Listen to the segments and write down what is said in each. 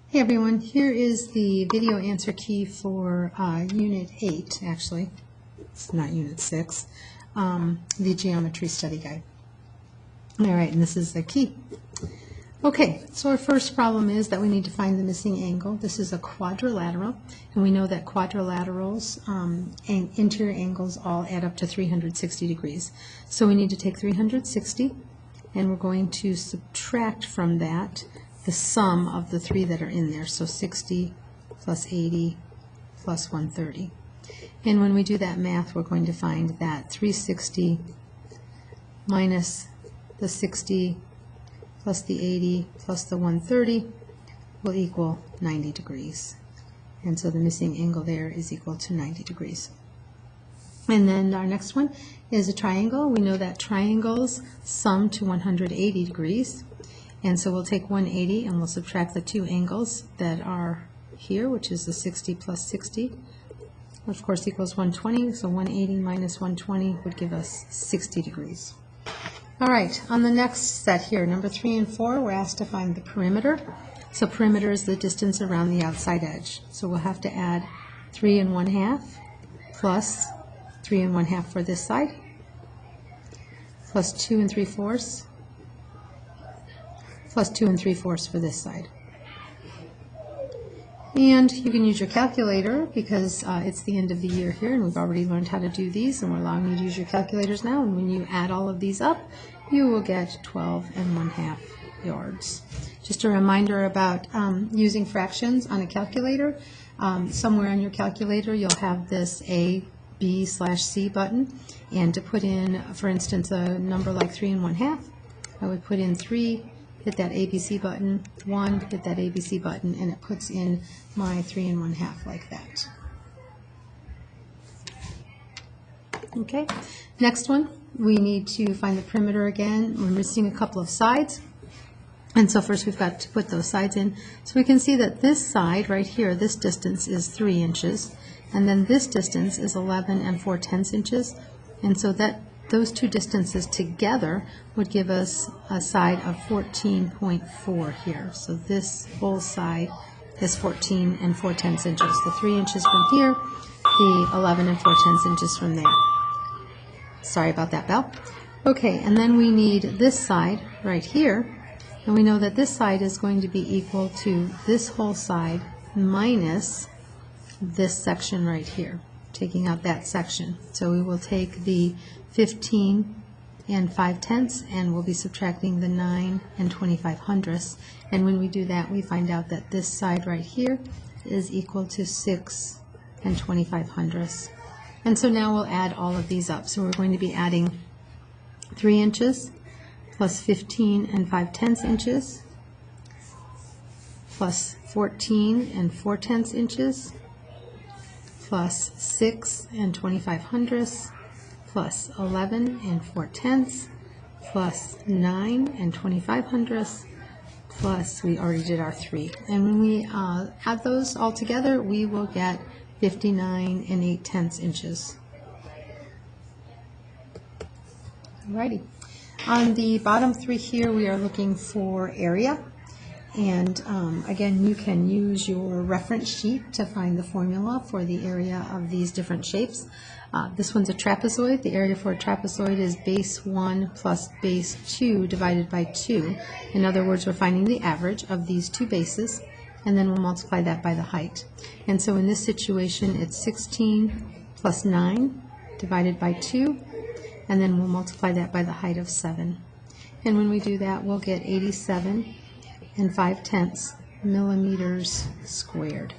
Hey everyone, here is the video answer key for Unit 8, actually. It's not Unit 6, the Geometry Study Guide. Alright, and this is the key. Okay, so our first problem is that we need to find the missing angle. This is a quadrilateral, and we know that quadrilaterals and interior angles all add up to 360 degrees. So we need to take 360, and we're going to subtract from that the sum of the three that are in there, so 60 plus 80 plus 130. And when we do that math, we're going to find that 360 minus the 60 plus the 80 plus the 130 will equal 90 degrees. And so the missing angle there is equal to 90 degrees. And then our next one is a triangle. We know that triangles sum to 180 degrees. And so we'll take 180 and we'll subtract the two angles that are here, which is the 60 plus 60, which of course equals 120. So 180 minus 120 would give us 60 degrees. All right, on the next set here, number 3 and 4, we're asked to find the perimeter. So perimeter is the distance around the outside edge. So we'll have to add 3 1/2 plus 3 1/2 for this side, plus 2 3/4 plus 2 3/4 for this side. And you can use your calculator because it's the end of the year here and we've already learned how to do these, and we're allowing you to use your calculators now, and when you add all of these up you will get 12 1/2 yards. Just a reminder about using fractions on a calculator. Somewhere on your calculator you'll have this A, B/C button, and to put in, for instance, a number like 3 1/2, I would put in 3, hit that ABC button, 1, hit that ABC button, and it puts in my 3 1/2 like that. Okay, next one, we need to find the perimeter again. We're missing a couple of sides, and so first we've got to put those sides in. So we can see that this side right here, this distance is 3 inches, and then this distance is 11 4/10 inches, and so that those two distances together would give us a side of 14.4 here. So this whole side is 14 4/10 inches. The 3 inches from here, the 11 4/10 inches from there. Sorry about that, Belle. Okay, and then we need this side right here, and we know that this side is going to be equal to this whole side minus this section right here, taking out that section. So we will take the 15 5/10 and we'll be subtracting the 9 25/100. And when we do that, we find out that this side right here is equal to 6 25/100. And so now we'll add all of these up. So we're going to be adding 3 inches plus 15 5/10 inches plus 14 4/10 inches plus 6 25/100 plus 11 4/10 plus 9 25/100 plus, we already did our 3. And when we add those all together, we will get 59 8/10 inches. Alrighty. On the bottom 3 here, we are looking for area. And again, you can use your reference sheet to find the formula for the area of these different shapes. This one's a trapezoid. The area for a trapezoid is base 1 plus base 2 divided by 2. In other words, we're finding the average of these two bases, and then we'll multiply that by the height. And so in this situation, it's 16 plus 9 divided by 2, and then we'll multiply that by the height of 7. And when we do that, we'll get 87 5/10 millimeters squared.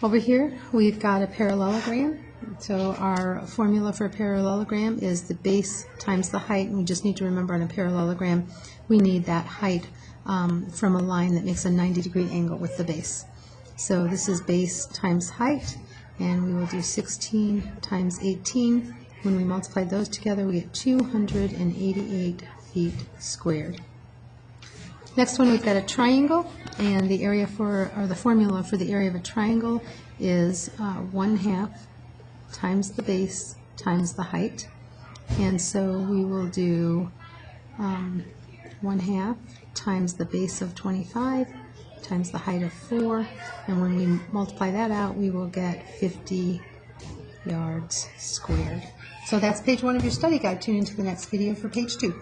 Over here we've got a parallelogram. So our formula for a parallelogram is the base times the height, and we just need to remember on a parallelogram we need that height from a line that makes a 90-degree angle with the base. So this is base times height, and we will do 16 times 18. When we multiply those together, we get 288 feet squared. Next one, we've got a triangle, and the area for, or the formula for the area of a triangle is 1/2 times the base times the height. And so we will do 1/2 times the base of 25 times the height of 4, and when we multiply that out, we will get 50 yards squared. So that's page 1 of your study guide. Tune into the next video for page 2.